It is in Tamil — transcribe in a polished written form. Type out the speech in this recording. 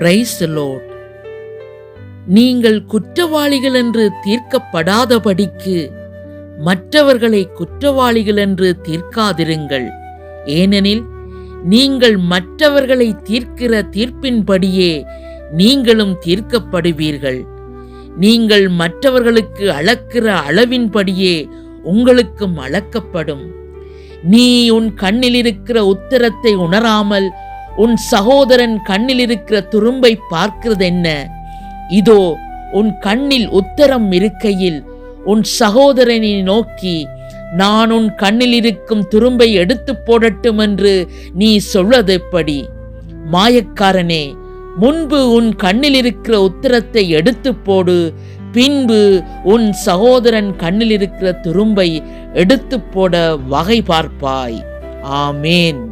Praise the Lord. நீங்கள் குற்றவாளிகள் என்று தீர்க்கப்படாதபடிக்கு மற்றவர்களை குற்றவாளிகள் என்று தீர்க்காதிருங்கள். ஏனெனில் நீங்கள் மற்றவர்களை தீர்க்கிற தீர்ப்பின்படியே நீங்களும் தீர்க்கப்படுவீர்கள். நீங்கள் மற்றவர்களுக்கு அளக்கிற அளவின்படியே உங்களுக்கும் அளக்கப்படும். நீ உன் கண்ணில் இருக்கிற உத்தரத்தை உணராமல் உன் சகோதரன் கண்ணில் இருக்கிற துரும்பை பார்க்கிறது என்ன? இதோ உன் கண்ணில் உத்தரம் இருக்கையில் உன் சகோதரனை நோக்கி, நான் உன் கண்ணில் இருக்கும் துரும்பை எடுத்து போடட்டும் என்று நீ சொல்வது எப்படி? மாயக்காரனே, முன்பு உன் கண்ணில் இருக்கிற உத்தரத்தை எடுத்து போடு, பின்பு உன் சகோதரன் கண்ணில் இருக்கிற துரும்பை எடுத்து போட வகை பார்ப்பாய். ஆமேன்.